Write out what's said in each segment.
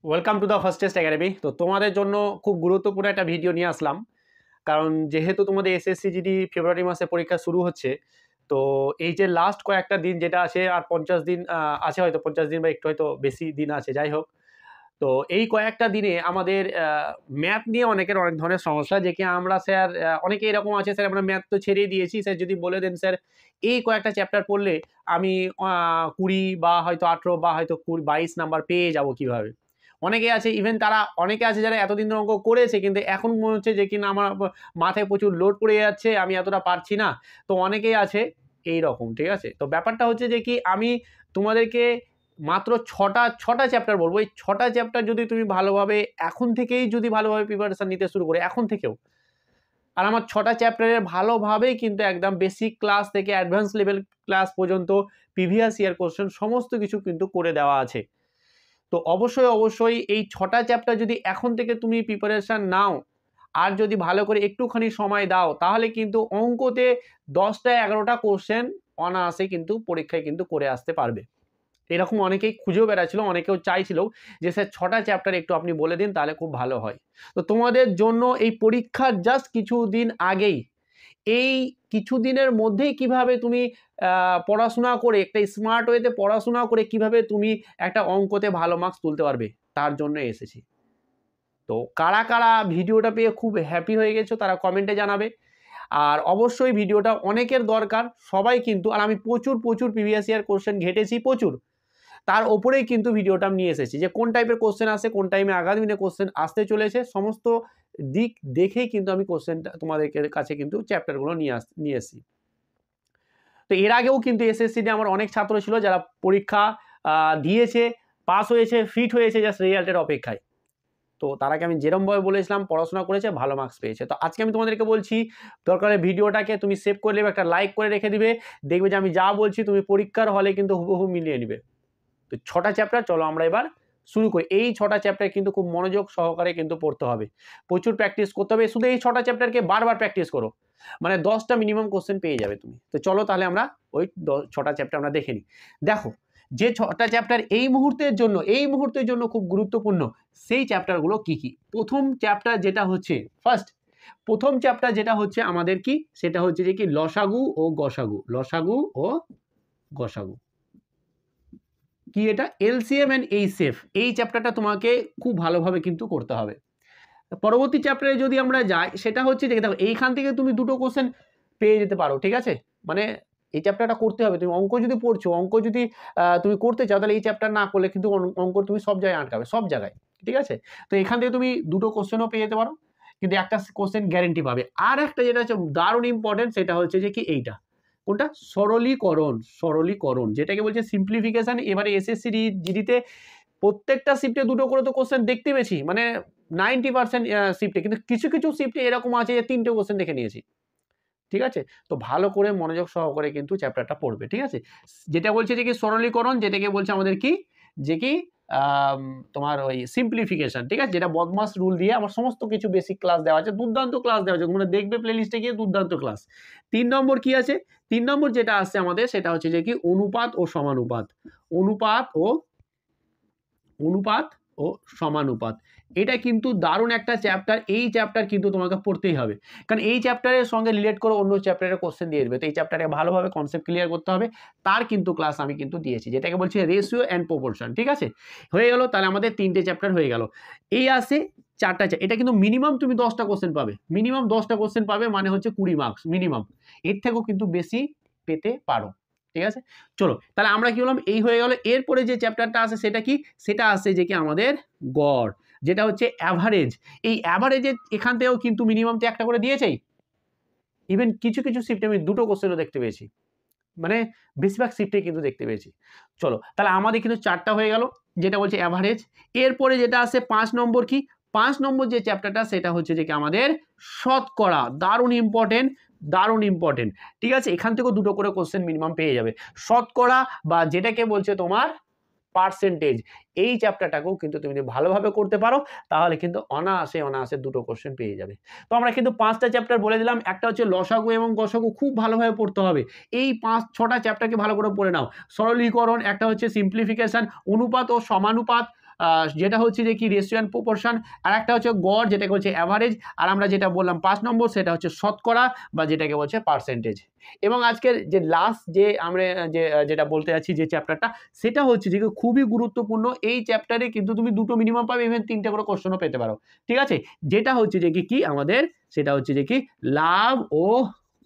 Welcome to the first test academy. তো তোমাদের জন্য খুব গুরুত্বপূর্ণ একটা ভিডিও নিয়ে আসলাম, কারণ যেহেতু তোমাদের এসএসসি জিডি ফেব্রুয়ারি মাসে পরীক্ষা শুরু হচ্ছে। তো এই যে লাস্ট কয়েকটা দিন যেটা আছে, আর 50 দিন আছে, হয়তো 50 দিন বা একটু হয়তো বেশি দিন আছে, যাই হোক। তো এই কয়েকটা দিনে আমাদের ম্যাথ নিয়ে অনেকের অনেক ধরনের সমস্যা, যে কি আমরা স্যার অনেকে এরকম আছে, স্যার আমরা ম্যাথ তো ছেড়েই দিয়েছি, স্যার যদি বলে দেন স্যার এই কয়েকটা চ্যাপ্টার পড়লে আমি 20 বা হয়তো 18 বা হয়তো 22 নাম্বার পেয়ে যাব কিভাবে। অনেকে আছে, ইভেন তারা অনেকে আছে যারা এতদিন ধরে অঙ্ক করেছে, কিন্তু এখন মনে হচ্ছে যে কিনা আমার মাথায় প্রচুর লোড পড়ে যাচ্ছে, আমি এতটা পারছি না। তো অনেকেই আছে এই রকম, ঠিক আছে। তো ব্যাপারটা হচ্ছে যে কি আমি তোমাদেরকে মাত্র ছটা চ্যাপ্টার বলবো। এই ছটা চ্যাপ্টার যদি তুমি ভালোভাবে এখন থেকেই যদি ভালোভাবে প্রিপারেশন নিতে শুরু করে এখন থেকেও, আর আমার ছটা চ্যাপ্টারের ভালোভাবেই কিন্তু একদম বেসিক ক্লাস থেকে অ্যাডভান্স লেভেল ক্লাস পর্যন্ত প্রিভিয়াস ইয়ার কোশ্চেন সমস্ত কিছু কিন্তু করে দেওয়া আছে। তো অবশ্যই এই ছটা চ্যাপ্টার যদি এখন থেকে তুমি প্রিপারেশন নাও, আর যদি ভালো করে একটুখানি সময় দাও, তাহলে কিন্তু অঙ্কতে 10টা-11টা কোশ্চেন অনায়াসে কিন্তু পরীক্ষায় কিন্তু করে আসতে পারবে। এরকম অনেকেই খুঁজেও বেড়াচ্ছিল, অনেকেও চাইছিল যে স্যার ছটা চ্যাপ্টার একটু আপনি বলে দিন, তাহলে খুব ভালো হয়। তো তোমাদের জন্য এই পরীক্ষার জাস্ট কিছুদিন আগেই, এই কিছুদিনের মধ্যেই কিভাবে তুমি পড়াশোনা করে একটা স্মার্ট ওয়েতে পড়াশোনা করে কিভাবে তুমি একটা অঙ্কতে ভালো মার্কস তুলতে পারবে, তার জন্য এসেছি। তো কারা কারা ভিডিওটা পেয়ে খুব হ্যাপি হয়ে গেছো তারা কমেন্টে জানাবে। আর অবশ্যই ভিডিওটা অনেকের দরকার, সবাই কিন্তু, আর আমি প্রচুর প্রিভিয়াস ইয়ার কোশ্চেন ঘেটেছি প্রচুর, তার ওপরেই কিন্তু ভিডিওটা আমি নিয়ে এসেছি যে কোন টাইপের কোশ্চেন আসে, কোন টাইমে আগামী দিনে কোশ্চেন আসতে চলেছে, সমস্ত দিক দেখেই কিন্তু আমি কোশ্চেনটা তোমাদের কাছে কিন্তু চ্যাপ্টারগুলো নিয়ে এসেছি। তো এর আগেও কিন্তু এসএসসিতে আমার অনেক ছাত্র ছিল যারা পরীক্ষা দিয়েছে, পাস হয়েছে, ফিট হয়েছে, জাস্ট রেজাল্টের অপেক্ষায়। তো তারাকে আমি যেরমভাবে বলেছিলাম পড়াশোনা করেছে, ভালো মার্কস পেয়েছে। তো আজকে আমি তোমাদেরকে বলছি, দরকারে ভিডিওটাকে তুমি সেভ করে নেবে, একটা লাইক করে রেখে দিবে, দেখবে যে আমি যা বলছি তুমি পরীক্ষার হলে কিন্তু হুবহু মিলিয়ে নিবে। তো ছটা চ্যাপ্টার, চলো আমরা এবার শুরু করি। এই ছটা চ্যাপ্টার কিন্তু খুব মনোযোগ সহকারে কিন্তু পড়তে হবে, প্রচুর প্র্যাকটিস করতে হবে। শুধু এই ছটা চ্যাপ্টারকে বারবার প্র্যাকটিস করো, মানে 10টা মিনিমাম কোশ্চেন পেয়ে যাবে তুমি। তো চলো তাহলে আমরা ওই ছটা চ্যাপ্টার আমরা দেখে নিই। দেখো, যে ছটা চ্যাপ্টার এই মুহূর্তের জন্য খুব গুরুত্বপূর্ণ, সেই চ্যাপ্টারগুলো কি কি। প্রথম চ্যাপ্টার যেটা হচ্ছে প্রথম চ্যাপ্টার যেটা হচ্ছে আমাদের কি, সেটা হচ্ছে যে কি লসাগু ও গসাগু। লসাগু ও গসাগু কি, এটা এলসিএম এন্ড এইচএফ। এই চ্যাপ্টারটা তোমাকে খুব ভালোভাবে কিন্তু করতে হবে। পরবর্তী চ্যাপ্টারে যদি আমরা যাই, সেটা হচ্ছে যে দেখো এইখান থেকে তুমি দুটো কোশ্চেন পেয়ে যেতে পারো, ঠিক আছে। মানে এই চ্যাপ্টারটা করতে হবে। তুমি অঙ্ক যদি পড়ছো, অঙ্ক যদি তুমি করতে চাও, তাহলে এই চ্যাপ্টার না করলে কিন্তু অঙ্ক তুমি সব জায়গায় আটকাবে, সব জায়গায়, ঠিক আছে। তো এখান থেকে তুমি দুটো কোশ্চেনও পেয়ে যেতে পারো, কিন্তু একটা কোশ্চেন গ্যারেন্টি পাবে। আর একটা যেটা হচ্ছে দারুণ ইম্পর্টেন্ট, সেটা হচ্ছে যে কি এইটা, কোনটা, সরলীকরণ, যেটাকে বলছে সিম্পলিফিকেশন। এবারে এসএসসি জিডিতে প্রত্যেকটা শিফটে দুটো করে তো কোশ্চেন দেখতে পেয়েছি, মানে 90% শিফটে, কিন্তু কিছু কিছু শিফটে এরকম আছে যে 3টে কোশ্চেন দেখে নিয়েছি, ঠিক আছে। তো ভালো করে মনোযোগ সহকারে কিন্তু চ্যাপ্টারটা পড়বে, ঠিক আছে। যেটা বলছে যে কি সরলীকরণ, যেটাকে বলছে আমাদের কি, যে কি তোমার ওই সিম্পলিফিকেশন, ঠিক আছে, যেটা বদমাস রুল দিয়ে আমার সমস্ত কিছু বেসিক ক্লাস দেওয়া আছে, দুর্দান্ত ক্লাস দেওয়া আছে, তোমরা দেখবে প্লেলিস্টে গিয়ে, দুর্দান্ত ক্লাস। 3 নম্বর কি আছে, 3 নম্বর যেটা আসছে আমাদের, সেটা হচ্ছে যে কি অনুপাত ও সমানুপাত। অনুপাত ও সমানুপাত, এটা কিন্তু দারুণ একটা চ্যাপ্টার। এই চ্যাপ্টার কিন্তু তোমাকে পড়তেই হবে, কারণ এই চ্যাপ্টারের সঙ্গে রিলেট করে অন্য চ্যাপ্টারের কোশ্চেন দিয়ে দেবে। তো এই চ্যাপ্টারে ভালোভাবে কনসেপ্ট ক্লিয়ার করতে হবে, তার কিন্তু ক্লাস আমি কিন্তু দিয়েছি, যেটাকে বলছে রেশিও অ্যান্ড প্রপোর্শন, ঠিক আছে। হয়ে গেল, তাহলে আমাদের 3টে চ্যাপ্টার হয়ে গেল। এই আসে 4টা, এটা কিন্তু মিনিমাম তুমি 10টা কোশ্চেন পাবে, মিনিমাম 10টা কোশ্চেন পাবে, মানে হচ্ছে 20 মার্কস মিনিমাম। এর থেকেও কিন্তু বেশি পেতে পারো, ঠিক আছে। চলো তাহলে আমরা কি বললাম, এই হয়ে গেল। এরপরে যে চ্যাপ্টারটা আছে সেটা কি, সেটা আসছে যে কি আমাদের গড়, যেটা হচ্ছে অ্যাভারেজ। এই অ্যাভারেজে এখান থেকেও কিন্তু মিনিমাম তো একটা করে দিয়েছেই, ইভেন কিছু কিছু শিফটে আমি দুটো কোশ্চেনও দেখতে পেয়েছি, মানে বেশিরভাগ শিফটে কিন্তু দেখতে পেয়েছি। চলো তাহলে আমাদের কিন্তু 4টা হয়ে গেল, যেটা বলছে অ্যাভারেজ। এরপরে যেটা আছে 5 নম্বর, কি 5 নম্বর যে চ্যাপ্টারটা, সেটা হচ্ছে যে কি আমাদের শতকরা। দারুণ ইম্পর্টেন্ট, ঠিক আছে। এখান থেকেও দুটো করে কোশ্চেন মিনিমাম পেয়ে যাবে। শতকরা বা যেটাকে বলছে তোমার পার্সেন্টেজ, এই চ্যাপ্টারটাকেও কিন্তু তুমি যদি ভালোভাবে করতে পারো, তাহলে কিন্তু অনায়াসে দুটো কোশ্চেন পেয়ে যাবে। তো আমরা কিন্তু 5টা চ্যাপ্টার বলে দিলাম। একটা হচ্ছে লসাগু এবং গসাগু, খুব ভালোভাবে পড়তে হবে। এই 5-6টা চ্যাপ্টারকে ভালো করে পড়ে নাও। সরলীকরণ, একটা হচ্ছে সিম্পলিফিকেশন, অনুপাত ও সমানুপাত, যেটা হচ্ছে যে কি রেশিও অ্যান্ড প্রপোর্শন, আর একটা হচ্ছে গড় যেটাকে বলছে অ্যাভারেজ, আর আমরা যেটা বললাম 5 নম্বর সেটা হচ্ছে শতকরা বা যেটাকে বলছে পার্সেন্টেজ। এবং আজকের যে লাস্ট যে আমরা যেটা বলতে যাচ্ছি যে চ্যাপ্টারটা, সেটা হচ্ছে যে খুবই গুরুত্বপূর্ণ। এই চ্যাপ্টারে কিন্তু তুমি 2টো মিনিমাম পাবে, ইভেন 3টে করে কোশ্চেনও পেতে পারো, ঠিক আছে? যেটা হচ্ছে যে কি আমাদের সেটা হচ্ছে যে কি লাভ ও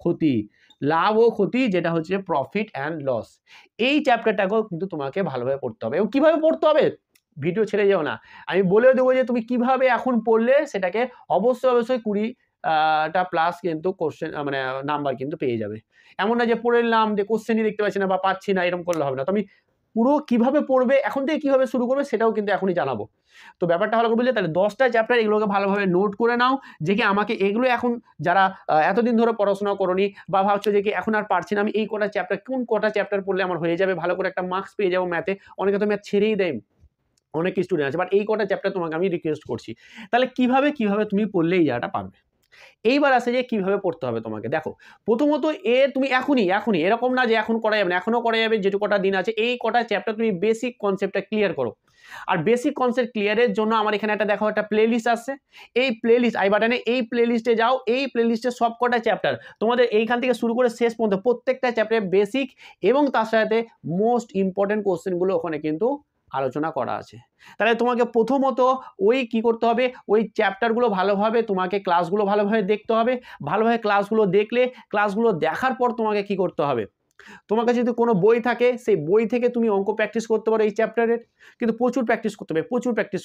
ক্ষতি, লাভ ও ক্ষতি, যেটা হচ্ছে প্রফিট অ্যান্ড লস। এই চ্যাপ্টারটাকেও কিন্তু তোমাকে ভালোভাবে পড়তে হবে। এবং কিভাবে পড়তে হবে, ভিডিও ছেড়ে যেও না, আমি বলে দেবো যে তুমি কিভাবে এখন পড়লে সেটাকে অবশ্যই 20টা প্লাস কিন্তু কোশ্চেন মানে নাম্বার কিন্তু পেয়ে যাবে। এমন না যে পড়ে নিলাম যে কোশ্চেনই দেখতে পাচ্ছি না বা পাচ্ছি না, এরকম করলে হবে না। তো আমি পুরো কিভাবে পড়বে, এখন থেকে কিভাবে শুরু করবে সেটাও কিন্তু এখনই জানাবো। তো ব্যাপারটা ভালো করে বুঝলে, তাহলে 10টা চ্যাপ্টার এগুলোকে ভালোভাবে নোট করে নাও, যে কি আমাকে এগুলো এখন যারা এতদিন ধরে পড়াশোনা করোনি বা ভাবছো যে কি এখন আর পারছি না, আমি এই কটা চ্যাপ্টার, কোন কটা চ্যাপ্টার পড়লে আমার হয়ে যাবে, ভালো করে একটা মার্কস পেয়ে যাবো ম্যাথে। অনেকে তো ম্যাথ ছেড়েই দেয়, অনেক স্টুডেন্ট আছে, বাট এই কটা চ্যাপ্টার তোমাকে আমি রিকোয়েস্ট করছি। তাহলে কিভাবে তুমি পড়লে এই জায়গাটা পারবে। এইবার আসে যে কিভাবে পড়তে হবে তোমাকে। দেখো, প্রথমত তুমি এখনই এরকম না যে এখন করা যাবে না, এখনো করা যাবে, যেটুকু কটা দিন আছে এই কটা চ্যাপ্টার তুমি বেসিক কনসেপ্টটা ক্লিয়ার করো। আর বেসিক কনসেপ্ট ক্লিয়ারের জন্য আমার এখানে একটা দেখো একটা প্লেলিস্ট আছে, এই প্লেলিস্ট আই বাটনে, এই প্লেলিস্টে যাও, এই প্লেলিস্টে সব কটা চ্যাপ্টার তোমাদের এইখান থেকে শুরু করে শেষ পর্যন্ত প্রত্যেকটা চ্যাপ্টারে বেসিক এবং তার সাথে মোস্ট ইম্পর্টেন্ট কোশ্চেনগুলো ওখানে কিন্তু আলোচনা করা আছে। তাহলে তোমাকে প্রথমত ওই কি করতে হবে, ওই চ্যাপ্টারগুলো ভালোভাবে তোমাকে ক্লাসগুলো ভালোভাবে দেখতে হবে। ভালোভাবে ক্লাসগুলো দেখলে, ক্লাসগুলো দেখার পর তোমাকে কি করতে হবে, তোমার কাছে যদি কোনো বই থাকে সেই বই থেকে তুমি অঙ্ক প্র্যাকটিস করতে পারো এই চ্যাপ্টারের, কিন্তু প্রচুর প্র্যাকটিস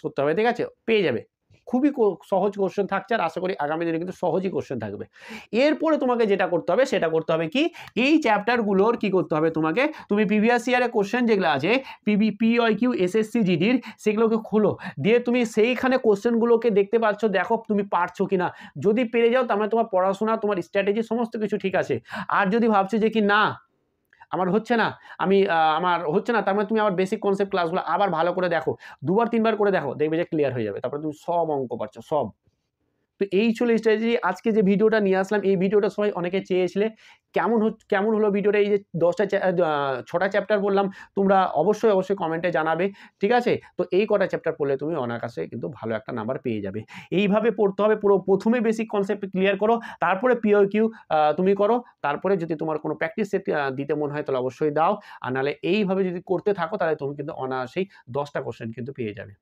করতে হবে, ঠিক আছে? পেয়ে যাবে। খুবই সহজ কোশ্চেন থাকছে, আর আশা করি আগামী দিনে কিন্তু সহজই কোশ্চেন থাকবে। এরপরে তোমাকে যেটা করতে হবে সেটা করতে হবে কি, এই চ্যাপ্টারগুলোর কি করতে হবে তোমাকে, তুমি প্রিভিয়াস ইয়ারে কোশ্চেন যেগুলো আছে PYQ SSC GDর সেগুলোকে খোলো, দিয়ে তুমি সেইখানে কোশ্চেনগুলোকে দেখতে পাচ্ছ, দেখো তুমি পারছো কিনা। যদি পেরে যাও তার মানে তোমার পড়াশোনা, তোমার স্ট্র্যাটেজি সমস্ত কিছু ঠিক আছে। আর যদি ভাবছো যে কি না আমার হচ্ছে না, আমার হচ্ছে না, তার মানে তুমি আবার বেসিক কনসেপ্ট ক্লাসগুলো আবার ভালো করে দেখো, 2বার 3বার করে দেখো, দেখবে যে ক্লিয়ার হয়ে যাবে। তারপরে তুমি সব অঙ্ক পারছো, সব। তো এই ছিল স্ট্র্যাটেজি। আজকে যে ভিডিওটা নিয়ে আসলাম, এই ভিডিওটা সবাই অনেকে চেয়েছিলে। কেমন হলো ভিডিওটা, এই যে 6টা চ্যাপ্টার বললাম, তোমরা অবশ্যই কমেন্টে জানাবে, ঠিক আছে? তো এই কটা চ্যাপ্টার পড়লে তুমি অনায়াসে কিন্তু ভালো একটা নাম্বার পেয়ে যাবে। এইভাবে পড়তে হবে, পুরো প্রথমে বেসিক কনসেপ্ট ক্লিয়ার করো, তারপরে PYQ তুমি করো, তারপরে যদি তোমার কোনো প্র্যাকটিস সেট দিতে মনে হয় তাহলে অবশ্যই দাও, আর নাহলে এইভাবে যদি করতে থাকো তাহলে তুমি কিন্তু অনায়াসেই 10টা কোশ্চেন কিন্তু পেয়ে যাবে।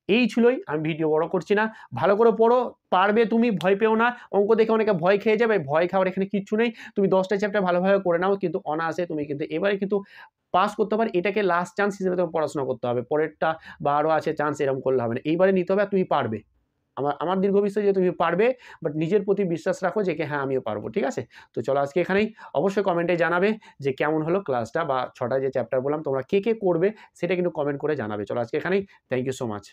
এই ছিলই, আমি ভিডিও বড় করছি না, ভালো করে পড়ো, পারবে তুমি, ভয় পেও না। অঙ্ক দেখে অনেকে ভয় খেয়ে যাবে, ভয় খাওয়ার এখানে কিচ্ছু নেই। তুমি 10টা চ্যাপ্টার ভালোভাবে করে নাও, কিন্তু অনায়াসে তুমি কিন্তু এবারে কিন্তু পাস করতে পারো। এটাকে লাস্ট চান্স হিসেবে তোমার পড়াশোনা করতে হবে, পরেরটা বা আরও আছে চান্স, এরকম করলে হবে না, এইবারে নিতে হবে, আর তুমি পারবে। আমার দীর্ঘ বিশ্বাস যে তুমি পারবে, বাট নিজের প্রতি বিশ্বাস রাখো যে হ্যাঁ আমিও পারবো, ঠিক আছে? তো চলো আজকে এখানেই, অবশ্যই কমেন্টে জানাবে যে কেমন হলো ক্লাসটা, বা 6টা যে চ্যাপ্টার বললাম তোমরা কে করবে সেটা কিন্তু কমেন্ট করে জানাবে। চলো আজকে এখানেই, থ্যাংক ইউ সো মাচ।